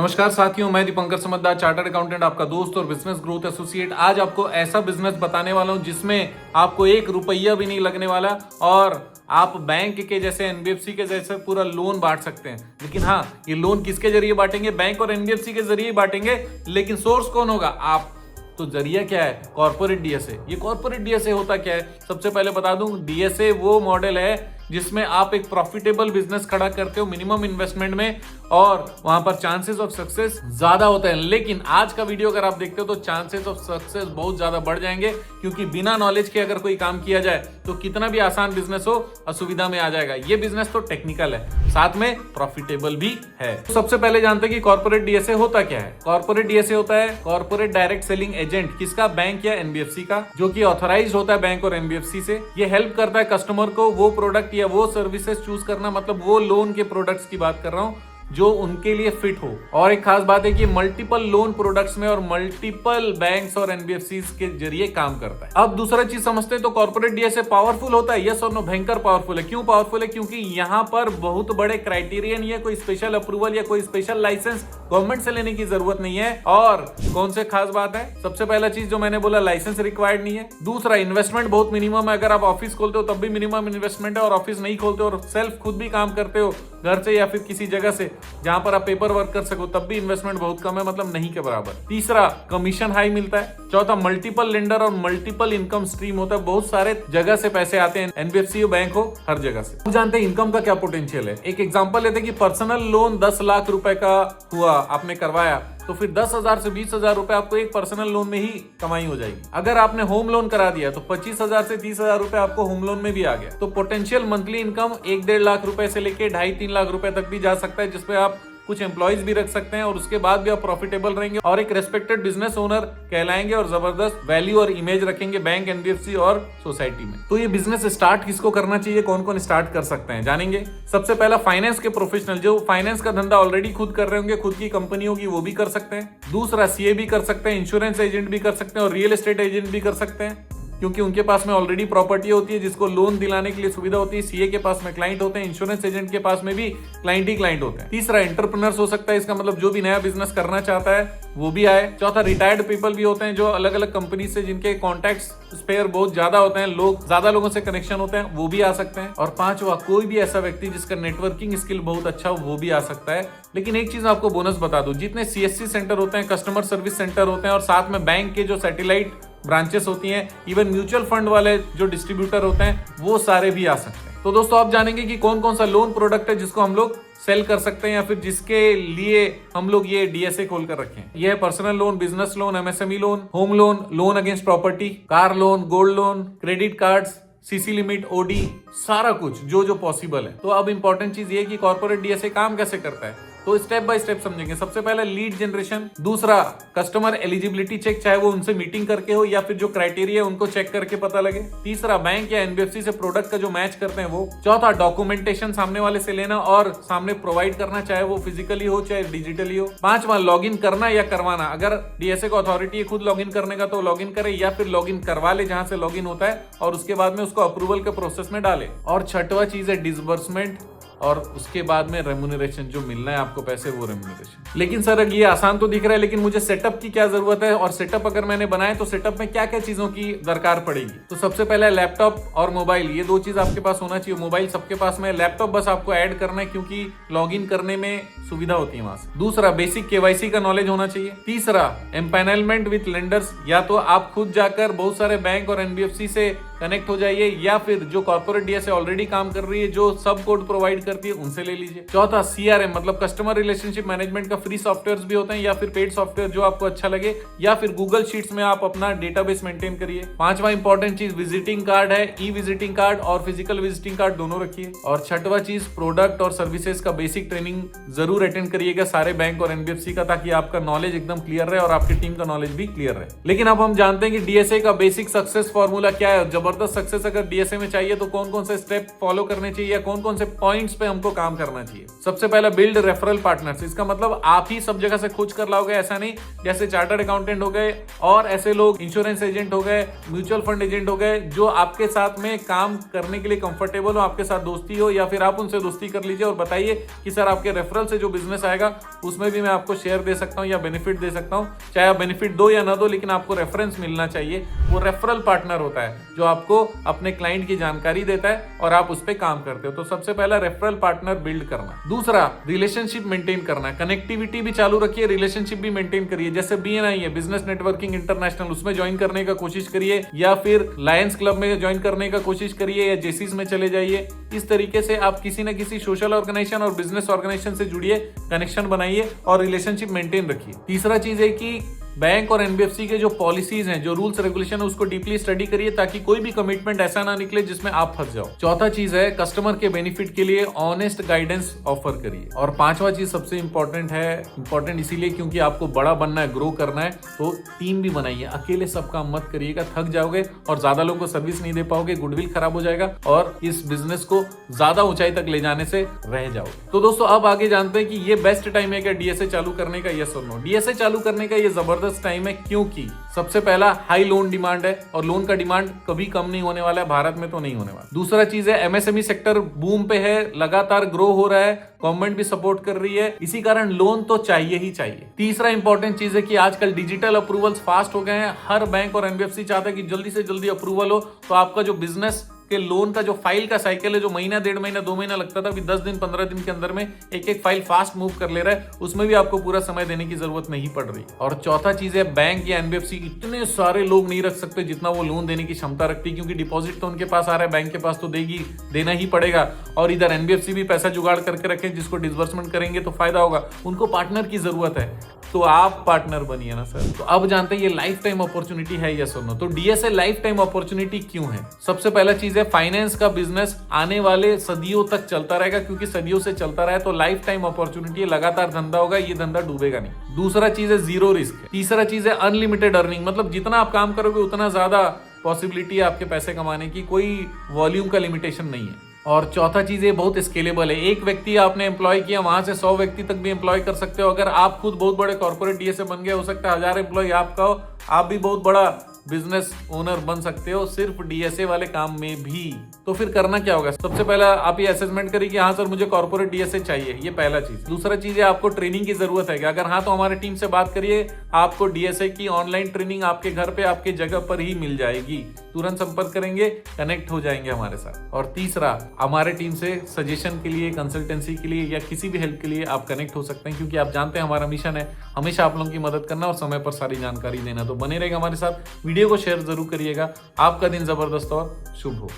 नमस्कार साथियों, मैं दीपंकर समझदार, चार्टर्ड अकाउंटेंट, आपका दोस्त और बिजनेस ग्रोथ एसोसिएट। आज आपको ऐसा बिजनेस बताने वाला हूं जिसमें आपको 1 रुपया भी नहीं लगने वाला और आप बैंक के जैसे एनबीएफसी के जैसे पूरा लोन बांट सकते हैं। लेकिन हाँ, ये लोन किसके जरिए बांटेंगे? बैंक और एनबीएफसी के जरिए बांटेंगे। लेकिन सोर्स कौन होगा? आप। तो जरिया क्या है? Corporate DSA. ये कॉर्पोरेट डीएसए होता क्या है? सबसे पहले बता दूं, डीएसए वो मॉडल है जिसमें आप एक प्रॉफिटेबल बिजनेस खड़ा करते हो मिनिमम इन्वेस्टमेंट में, और वहां पर चांसेस ऑफ सक्सेस ज्यादा होते हैं। लेकिन आज का वीडियो अगर आप देखते हो तो चांसेस ऑफ सक्सेस बहुत ज्यादा बढ़ जाएंगे, क्योंकि बिना नॉलेज के अगर कोई काम किया जाए तो कितना भी आसान बिजनेस हो असुविधा में आ जाएगा। ये बिजनेस तो टेक्निकल है, साथ में प्रॉफिटेबल भी है। तो सबसे पहले जानते हैं कि कॉर्पोरेट डीएसए होता क्या है। कॉर्पोरेट डीएसए होता है कॉर्पोरेट डायरेक्ट सेलिंग एजेंट। किसका? बैंक या एनबीएफसी का, जो कि ऑथराइज्ड होता है बैंक और एनबीएफसी से। ये हेल्प करता है कस्टमर को वो प्रोडक्ट या वो सर्विसेज चूज करना, मतलब वो लोन के प्रोडक्ट्स की बात कर रहा हूं जो उनके लिए फिट हो। और एक खास बात है कि मल्टीपल लोन प्रोडक्ट्स में और मल्टीपल बैंक्स और एनबीएफसी के जरिए काम करता है। अब दूसरा चीज समझते हैं, तो कॉर्पोरेट डीएसए पावरफुल होता है? यस और नो, भयंकर पावरफुल है। क्यों पावरफुल है? क्योंकि यहाँ पर बहुत बड़े क्राइटेरियन या कोई स्पेशल अप्रूवल या कोई स्पेशल लाइसेंस गवर्नमेंट से लेने की जरूरत नहीं है। और कौन से खास बात है? सबसे पहला चीज जो मैंने बोला, लाइसेंस रिक्वायर्ड नहीं है। दूसरा, इन्वेस्टमेंट बहुत मिनिमम है। अगर आप ऑफिस खोलते हो तब भी मिनिमम इन्वेस्टमेंट है, और ऑफिस नहीं खोलते और सेल्फ खुद भी काम करते हो घर से या फिर किसी जगह से जहां पर आप पेपर वर्क कर सको, तब भी इन्वेस्टमेंट बहुत कम है, मतलब नहीं के बराबर। तीसरा, कमीशन हाई मिलता है। चौथा, मल्टीपल लेंडर और मल्टीपल इनकम स्ट्रीम होता है। बहुत सारे जगह से पैसे आते हैं, एनबीएफसी हो, बैंक हो, हर जगह से। अब जानते हैं इनकम का क्या पोटेंशियल है। एक एग्जांपल लेते हैं कि पर्सनल लोन 10 लाख रुपए का हुआ, आपने करवाया, तो फिर 10,000 से 20,000 रुपए आपको एक पर्सनल लोन में ही कमाई हो जाएगी। अगर आपने होम लोन करा दिया तो 25,000 से 30,000 रुपए आपको होम लोन में भी आ गया। तो पोटेंशियल मंथली इनकम 1-1.5 लाख रुपए से लेके 2.5-3 लाख रुपए तक भी जा सकता है, जिसपे आप कुछ एम्प्लॉइज भी रख सकते हैं और उसके बाद भी आप प्रॉफिटेबल रहेंगे और एक रेस्पेक्टेड बिजनेस ओनर कहलाएंगे और जबरदस्त वैल्यू और इमेज रखेंगे बैंक, एनबीएफसी और सोसाइटी में। तो ये बिजनेस स्टार्ट किसको करना चाहिए, कौन कौन स्टार्ट कर सकते हैं, जानेंगे। सबसे पहला, फाइनेंस के प्रोफेशनल, जो फाइनेंस का धंधा ऑलरेडी खुद कर रहे होंगे, खुद की कंपनी होगी, वो भी कर सकते हैं। दूसरा, सीए भी कर सकते हैं, इंश्योरेंस एजेंट भी कर सकते हैं और रियल एस्टेट एजेंट भी कर सकते हैं, क्योंकि उनके पास में ऑलरेडी प्रॉपर्टी होती है जिसको लोन दिलाने के लिए सुविधा होती है। सीए के पास में क्लाइंट होते हैं, इंश्योरेंस एजेंट के पास में भी क्लाइंट ही क्लाइंट होते हैं। तीसरा, एंटरप्रेन्योर्स हो सकता है, इसका मतलब जो भी नया बिजनेस करना चाहता है वो भी आए। चौथा, रिटायर्ड पीपल भी होते हैं, जो अलग अलग कंपनी से जिनके कॉन्टैक्ट्स स्पेयर बहुत ज्यादा होते हैं, लोग ज्यादा लोगों से कनेक्शन होते हैं, वो भी आ सकते हैं। और पांचवा, कोई भी ऐसा व्यक्ति जिसका नेटवर्किंग स्किल बहुत अच्छा हो, वो भी आ सकता है। लेकिन एक चीज आपको बोनस बता दूं, जितने सीएससी सेंटर होते हैं, कस्टमर सर्विस सेंटर होते हैं, और साथ में बैंक के जो सैटेलाइट ब्रांचेस होती हैं, इवन म्यूचुअल फंड वाले जो डिस्ट्रीब्यूटर होते हैं, वो सारे भी आ सकते हैं। तो दोस्तों, आप जानेंगे कि कौन कौन सा लोन प्रोडक्ट है जिसको हम लोग सेल कर सकते हैं या फिर जिसके लिए हम लोग ये डीएसए खोल कर रखें। यह है personal loan, business loan, MSME loan, home loan, loan against property, car loan, gold loan, credit cards, CC limit, OD, सारा कुछ जो जो पॉसिबल है। तो अब इंपॉर्टेंट चीज ये है कि कॉर्पोरेट डीएसए काम कैसे करता है, तो स्टेप बाय स्टेप समझेंगे। सबसे पहले, लीड जनरेशन। दूसरा, कस्टमर एलिजिबिलिटी चेक, चाहे वो उनसे मीटिंग करके हो या फिर जो क्राइटेरिया है उनको चेक करके पता लगे। तीसरा, बैंक या एनबीएफसी से प्रोडक्ट का जो मैच करते हैं वो। चौथा, डॉक्यूमेंटेशन सामने वाले से लेना और सामने प्रोवाइड करना, चाहे वो फिजिकली हो चाहे डिजिटली हो। पांचवा, लॉग इन करना या करवाना। अगर डीएसए को अथॉरिटी है खुद लॉग इन करने का तो लॉग इन करे, या फिर लॉग इन करवा ले जहां से लॉग इन होता है और उसके बाद में उसको अप्रूवल के प्रोसेस में डाले। और छठवा चीज है डिसबर्समेंट, और उसके बाद में रेम्यूनरेशन, जो मिलना है आपको पैसे, वो रेम्यूनरेशन। लेकिन सर, ये आसान तो दिख रहा है, लेकिन मुझे सेटअप की क्या जरूरत है, और सेटअप अगर मैंने बनाया तो सेटअप में क्या क्या चीजों की दरकार पड़ेगी। तो सबसे पहले लैपटॉप और मोबाइल, ये 2 चीज आपके पास होना चाहिए। मोबाइल सबके पास में, लैपटॉप बस आपको ऐड करना है क्योंकि लॉग इन करने में सुविधा होती है वहां से। दूसरा, बेसिक केवाईसी का नॉलेज होना चाहिए। तीसरा, एम्पैनलमेंट विद लेंडर्स, या तो आप खुद जाकर बहुत सारे बैंक और एनबीएफसी से कनेक्ट हो जाइए, या फिर जो कॉर्पोरेट डीएसए ऑलरेडी काम कर रही है, जो सब कोड प्रोवाइड करती है, उनसे ले लीजिए। चौथा, सीआरएम, मतलब कस्टमर रिलेशनशिप मैनेजमेंट का फ्री सॉफ्टवेयर भी होते हैं या फिर पेड सॉफ्टवेयर, जो आपको अच्छा लगे, या फिर गूगल शीट्स में आप अपना डेटाबेस मेंटेन करिए। पांचवा इंपॉर्टेंट चीज विजिटिंग कार्ड है, ई विजिटिंग कार्ड और फिजिकल विजिटिंग कार्ड दोनों रखिए। और छठवा चीज, प्रोडक्ट और सर्विसेज का बेसिक ट्रेनिंग जरूर अटेंड करिएगा सारे बैंक और एनबीएफसी का, ताकि आपका नॉलेज एकदम क्लियर रहे और आपकी टीम का नॉलेज भी क्लियर रहे। लेकिन अब हम जानते हैं कि डीएसए का बेसिक सक्सेस फॉर्मूला क्या है। जबरदस्त सक्सेस अगर डीएसए में चाहिए तो कौन कौन से स्टेप फॉलो करने चाहिए या कौन कौन से पॉइंट्स पॉइंट्स पे हमको काम करना चाहिए। सबसे पहला बिल्ड रेफरल पार्टनर्स। इसका मतलब आप ही सब जगह से खोज कर लाओगे, ऐसा नहीं। जैसे चार्टर्ड अकाउंटेंट हो गए और ऐसे लोग इंश्योरेंस एजेंट हो गए, म्यूचुअल फंड एजेंट हो गए, जो आपके साथ में काम करने के लिए कंफर्टेबल हो, आपके साथ दोस्ती हो, या फिर आप उनसे दोस्ती कर लीजिए और बताइए कि सर आपके रेफरल से जो बिजनेस आएगा उसमें भी मैं आपको शेयर दे सकता हूं या बेनिफिट दे सकता हूं। चाहे आप बेनिफिट दो या ना दो, लेकिन आपको रेफरेंस मिलना चाहिए। वो रेफरल पार्टनर होता है जो आपको अपने क्लाइंट की जानकारी देता है और आप उस पर काम करते हो। तो सबसे पहला रेफरल पार्टनर बिल्ड करना। दूसरा, रिलेशनशिप मेंटेन करना। कनेक्टिविटी भी चालू रखिए, रिलेशनशिप भी मेंटेन करिए। जैसे BNI है, बिजनेस नेटवर्किंग इंटरनेशनल, उसमें ज्वाइन करने का कोशिश करिए, या फिर लायंस क्लब में ज्वाइन करने का कोशिश करिए, या जेसीस में चले जाइए। इस तरीके से आप किसी न किसी सोशल ऑर्गेनाइजेशन और बिजनेस ऑर्गेनाइजेशन से जुड़िए, कनेक्शन बनाइए और रिलेशनशिप मेंटेन रखिए। तीसरा चीज है कि बैंक और NBFC के जो पॉलिसीज हैं, जो रूल्स रेगुलेशन है, उसको डीपली स्टडी करिए ताकि कोई भी कमिटमेंट ऐसा ना निकले जिसमें आप फंस जाओ। चौथा चीज है कस्टमर के बेनिफिट के लिए ऑनेस्ट गाइडेंस ऑफर करिए। और पांचवा चीज सबसे इंपॉर्टेंट है, इंपॉर्टेंट इसीलिए क्योंकि आपको बड़ा बनना है, ग्रो करना है, तो टीम भी बनाइए। अकेले सब काम मत करिएगा, थक जाओगे और ज्यादा लोगों को सर्विस नहीं दे पाओगे, गुडविल खराब हो जाएगा और इस बिजनेस को ज्यादा ऊंचाई तक ले जाने से रह जाओगे। तो दोस्तों अब आगे जानते हैं कि ये बेस्ट टाइम है क्या DSA चालू करने का, यस और नो। DSA चालू करने का ये जबरदस्त टाइम है क्योंकि सबसे पहला हाई लोन डिमांड है और लोन का डिमांड कभी कम नहीं होने वाला है, भारत में तो नहीं होने वाला। दूसरा चीज है MSME सेक्टर बूम पे है, लगातार ग्रो हो रहा है, गवर्नमेंट भी सपोर्ट कर रही है, इसी कारण लोन तो चाहिए ही चाहिए। तीसरा इंपॉर्टेंट चीज है कि आजकल डिजिटल अप्रूवल्स फास्ट हो गए हैं। हर बैंक और NBFC चाहता है कि जल्दी से जल्दी अप्रूवल हो, तो आपका जो बिजनेस के लोन का जो फाइल का साइकिल है, जो महीना, 1.5 महीना, 2 महीना लगता था, अभी 10 दिन 15 दिन के अंदर में एक फाइल फास्ट मूव कर ले रहा है, उसमें भी आपको पूरा समय देने की जरूरत नहीं पड़ रही। और चौथा चीज है बैंक या NBFC इतने सारे लोग नहीं रख सकते जितना वो लोन देने की क्षमता रखती, क्योंकि डिपॉजिट तो उनके पास आ रहा है, बैंक के पास तो देना ही पड़ेगा। और इधर NBFC भी पैसा जुगाड़ करके रखे, जिसको डिसबर्समेंट करेंगे तो फायदा होगा। उनको पार्टनर की जरूरत है, तो आप पार्टनर बनिए ना सर। तो अब जानते हैं ये लाइफ टाइम अपॉर्चुनिटी है यस और नो। तो DSA लाइफ टाइम अपॉर्चुनिटी क्यों है? सबसे पहला चीज है फाइनेंस का बिजनेस आने वाले सदियों तक चलता रहेगा, क्योंकि सदियों से चलता रहा है, तो लाइफ टाइम अपॉर्चुनिटी है, लगातार धंधा होगा, ये धंधा डूबेगा नहीं। दूसरा चीज है जीरो रिस्क। तीसरा चीज है अनलिमिटेड अर्निंग, मतलब जितना आप काम करोगे उतना ज्यादा पॉसिबिलिटी है आपके पैसे कमाने की, कोई वॉल्यूम का लिमिटेशन नहीं है। और चौथा चीज ये बहुत स्केलेबल है। एक व्यक्ति आपने एम्प्लॉय किया, वहां से 100 व्यक्ति तक भी एम्प्लॉय कर सकते हो। अगर आप खुद बहुत बड़े कॉर्पोरेट DSA बन गए, हो सकता है 1000 एम्प्लॉय आपका हो, आप भी बहुत बड़ा बिजनेस ओनर बन सकते हो सिर्फ DSA वाले काम में भी। तो फिर करना क्या होगा? सबसे पहला आप ये असेसमेंट करिए कि हाँ सर मुझे कॉर्पोरेट DSA चाहिए, ये पहला चीज। दूसरा चीज है आपको ट्रेनिंग की जरूरत है क्या? अगर हाँ तो हमारे टीम से बात करिए, आपको DSA की ऑनलाइन ट्रेनिंग आपके घर पे, आपके जगह पर ही मिल जाएगी। तुरंत संपर्क करेंगे, कनेक्ट हो जाएंगे हमारे साथ। और तीसरा, हमारे टीम से सजेशन के लिए, कंसल्टेंसी के लिए या किसी भी हेल्प के लिए आप कनेक्ट हो सकते हैं, क्योंकि आप जानते हैं हमारा मिशन है हमेशा आप लोगों की मदद करना और समय पर सारी जानकारी देना। तो बने रहेगा हमारे साथ, वीडियो को शेयर जरूर करिएगा। आपका दिन जबरदस्त और शुभ हो।